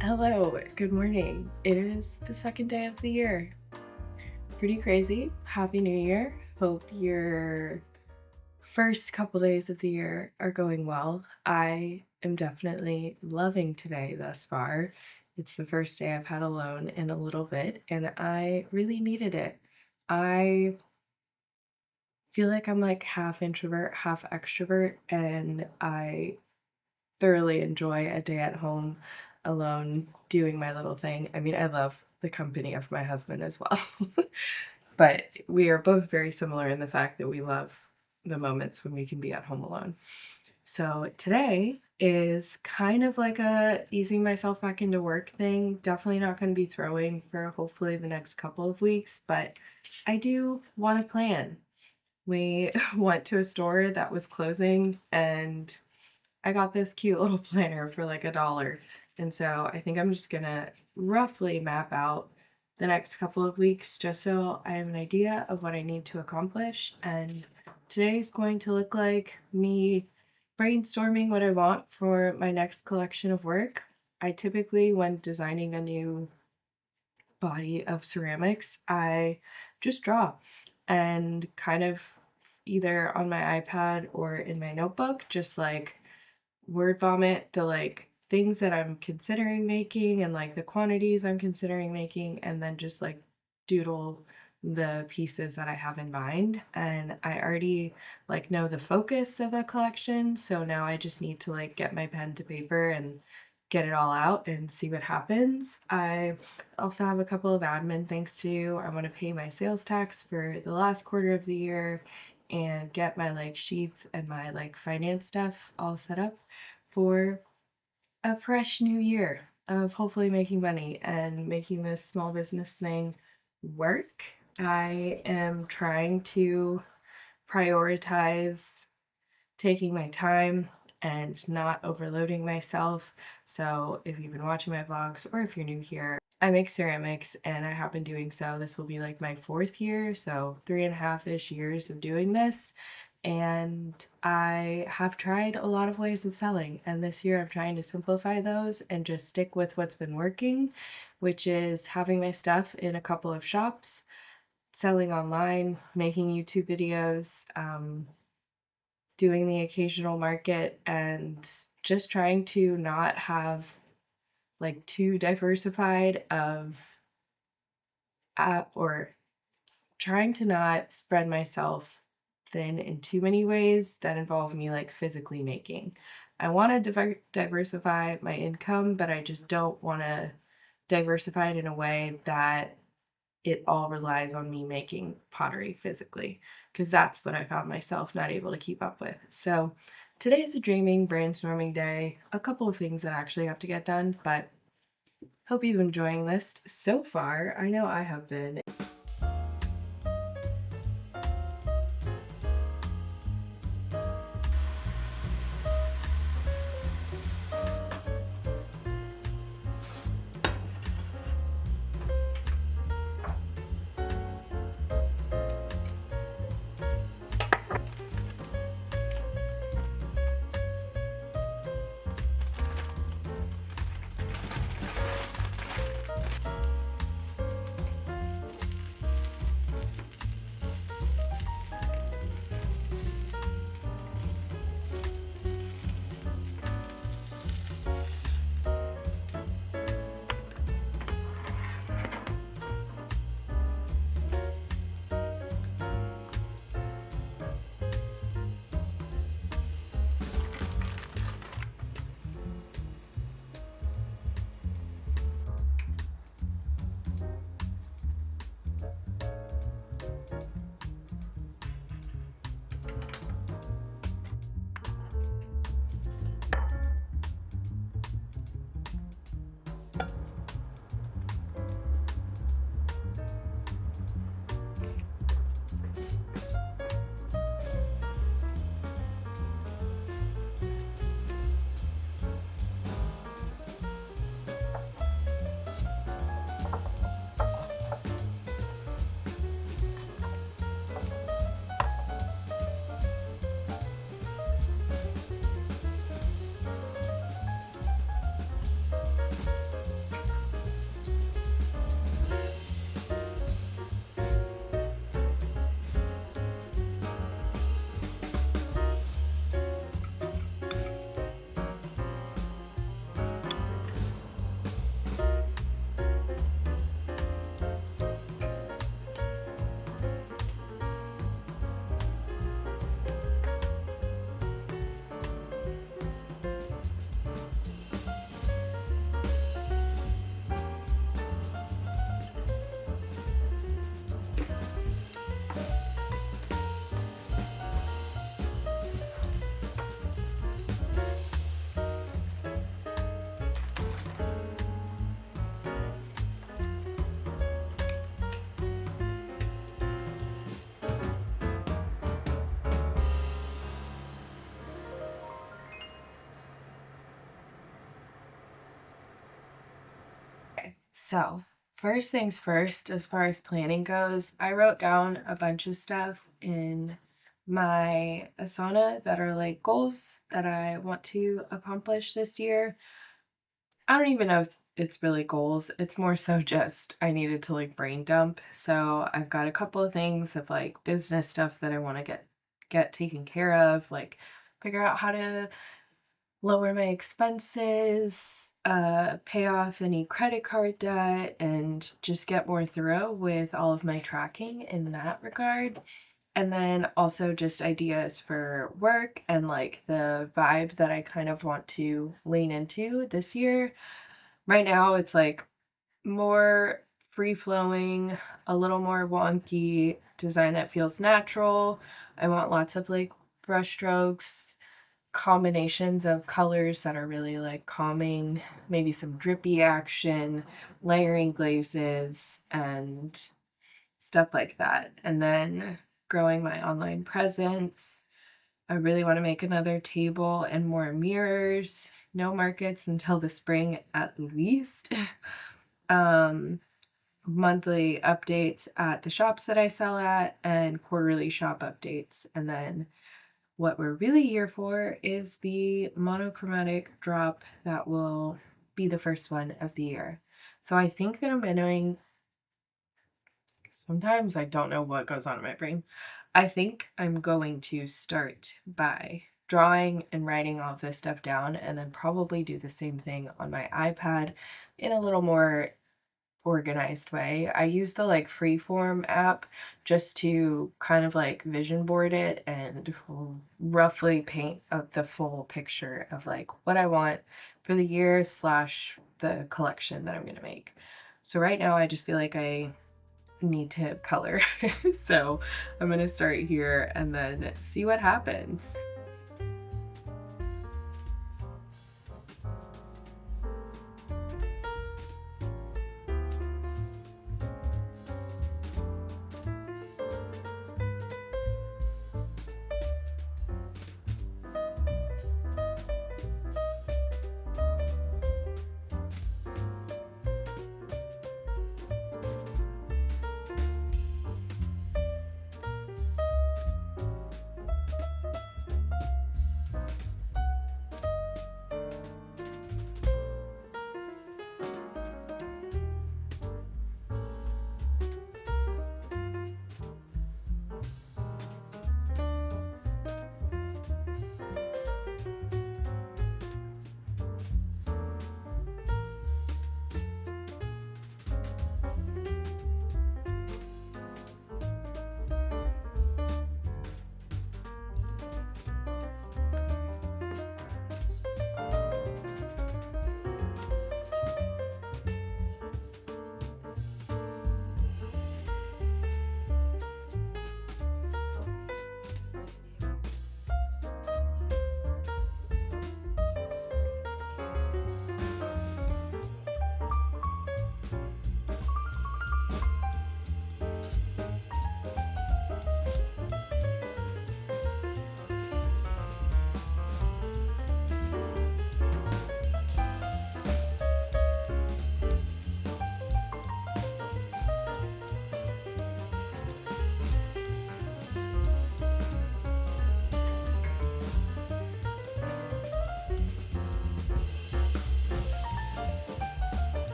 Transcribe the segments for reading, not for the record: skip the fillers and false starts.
Hello, good morning. It is the second day of the year. Pretty crazy. Happy New Year. Hope your first couple days of the year are going well. I am definitely loving today thus far. It's the first day I've had alone in a little bit, and I really needed it. I feel like I'm like half introvert, half extrovert, and I thoroughly enjoy a day at home alone doing my little thing. I mean, I love the company of my husband as well. But we are both very similar in the fact that we love the moments when we can be at home alone. So today is kind of like a easing myself back into work thing. Definitely not going to be throwing for hopefully the next couple of weeks, but I do want to plan. We went to a store that was closing and I got this cute little planner for like $1. And so I think I'm just gonna roughly map out the next couple of weeks just so I have an idea of what I need to accomplish. And today's going to look like me brainstorming what I want for my next collection of work. I typically, when designing a new body of ceramics, I just draw and kind of either on my iPad or in my notebook, just like word vomit the like things that I'm considering making and like the quantities I'm considering making, and then just like doodle the pieces that I have in mind. And I already like know the focus of the collection, so now I just need to like get my pen to paper and get it all out and see what happens. I also have a couple of admin things to do. I want to pay my sales tax for the last quarter of the year and get my like sheets and my like finance stuff all set up for a fresh new year of hopefully making money and making this small business thing work. I am trying to prioritize taking my time and not overloading myself. So, if you've been watching my vlogs or if you're new here, I make ceramics and I have been doing so. This will be like my fourth year, so 3.5-ish years of doing this. And I have tried a lot of ways of selling, and this year I'm trying to simplify those and just stick with what's been working, which is having my stuff in a couple of shops, selling online, making YouTube videos, doing the occasional market, and just trying to not have like too diversified of or trying to not spread myself thin in too many ways that involve me like physically making. I want to diversify my income, but I just don't want to diversify it in a way that it all relies on me making pottery physically, because that's what I found myself not able to keep up with. So today is a dreaming, brainstorming day. A couple of things that I actually have to get done, but hope you're enjoying this so far. I know I have been. So, first things first, as far as planning goes, I wrote down a bunch of stuff in my Asana that are like goals that I want to accomplish this year. I don't even know if it's really goals. It's more so just I needed to like brain dump. So, I've got a couple of things of like business stuff that I want to get taken care of, like figure out how to lower my expenses, pay off any credit card debt, and just get more thorough with all of my tracking in that regard. And then also just ideas for work and like the vibe that I kind of want to lean into this year. Right now, it's like more free flowing, a little more wonky design that feels natural. I want lots of like brush strokes, combinations of colors that are really like calming, maybe some drippy action, layering glazes, and stuff like that. And then growing my online presence. I really want to make another table and more mirrors. No markets until the spring at least. um, Monthly updates at the shops that I sell at, and quarterly shop updates. And then what we're really here for is the monochromatic drop that will be the first one of the year. So I think that I'm doing, sometimes I don't know what goes on in my brain. I think I'm going to start by drawing and writing all of this stuff down and then probably do the same thing on my iPad in a little more organized way. I use the like freeform app just to kind of like vision board it and roughly paint up the full picture of like what I want for the year slash the collection that I'm going to make. So right now I just feel like I need to color. So I'm going to start here and then see what happens.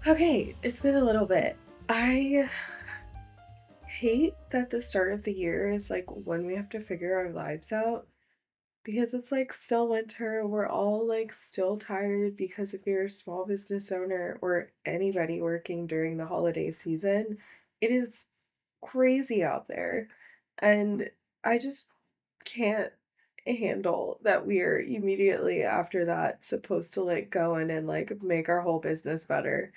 Okay, it's been a little bit. I hate that the start of the year is like when we have to figure our lives out because it's like still winter. We're all like still tired because if you're a small business owner or anybody working during the holiday season, it is crazy out there. And I just can't handle that we're immediately after that supposed to like go in and like make our whole business better.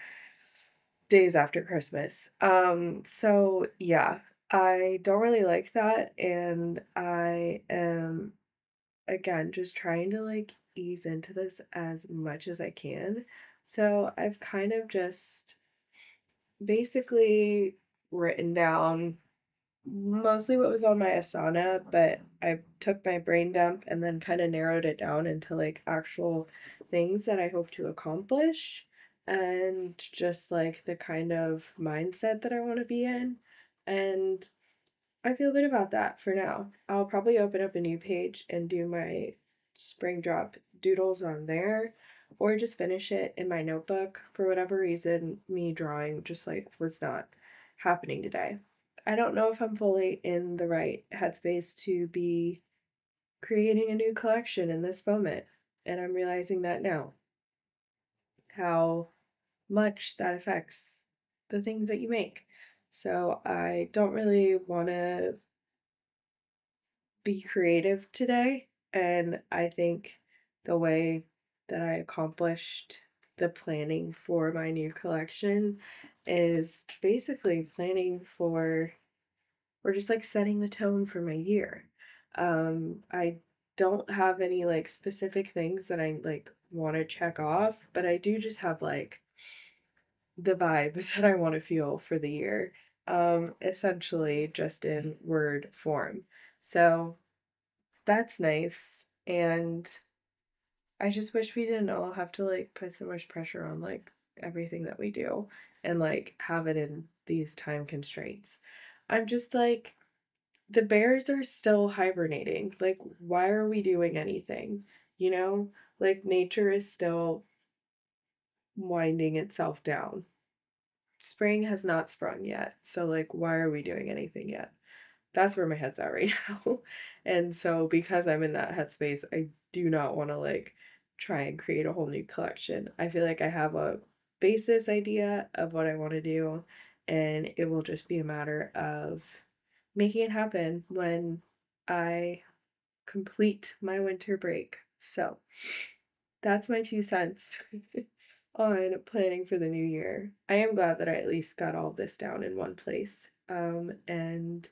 days after Christmas. So yeah, I don't really like that, and I am again just trying to like ease into this as much as I can. So I've kind of just basically written down mostly what was on my Asana, but I took my brain dump and then kind of narrowed it down into like actual things that I hope to accomplish and just like the kind of mindset that I want to be in. And I feel good about that for now. I'll probably open up a new page and do my spring drop doodles on there or just finish it in my notebook. For whatever reason, me drawing just like was not happening today. I don't know if I'm fully in the right headspace to be creating a new collection in this moment. And I'm realizing that now, how much that affects the things that you make. So I don't really want to be creative today. And I think the way that I accomplished the planning for my new collection is basically planning for, or just like setting the tone for my year. I don't have any like specific things that I like want to check off, but I do just have like the vibe that I want to feel for the year, essentially just in word form. So that's nice, and I just wish we didn't all have to, like, put so much pressure on, like, everything that we do and, like, have it in these time constraints. I'm just like, the bears are still hibernating. Like, why are we doing anything? You know? Like, nature is still winding itself down. Spring has not sprung yet, so, like, why are we doing anything yet? That's where my head's at right now. And so because I'm in that headspace, I do not want to like try and create a whole new collection. I feel like I have a basis idea of what I want to do, and it will just be a matter of making it happen when I complete my winter break. So that's my 2 cents on planning for the new year. I am glad that I at least got all this down in one place. And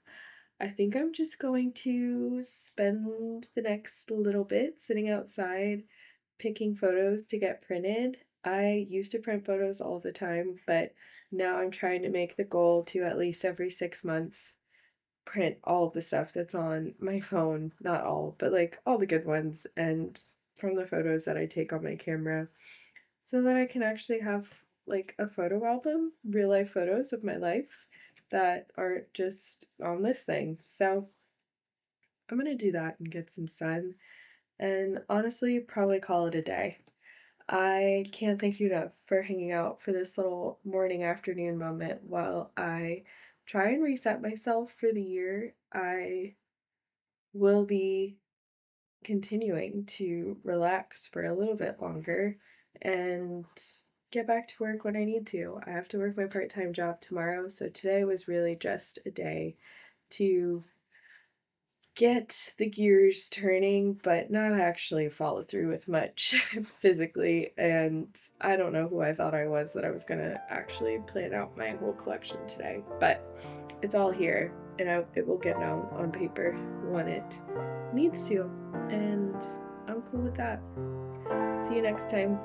I think I'm just going to spend the next little bit sitting outside picking photos to get printed. I used to print photos all the time, but now I'm trying to make the goal to at least every 6 months print all of the stuff that's on my phone. Not all, but like all the good ones and from the photos that I take on my camera so that I can actually have like a photo album, real life photos of my life that aren't just on this thing. So I'm gonna do that and get some sun and honestly probably call it a day. I can't thank you enough for hanging out for this little morning afternoon moment while I try and reset myself for the year. I will be continuing to relax for a little bit longer and get back to work when I need to. I have to work my part time job tomorrow, so today was really just a day to get the gears turning, but not actually follow through with much physically. And I don't know who I thought I was that I was gonna actually plan out my whole collection today, but it's all here and it will get down on paper when it needs to. And I'm cool with that. See you next time.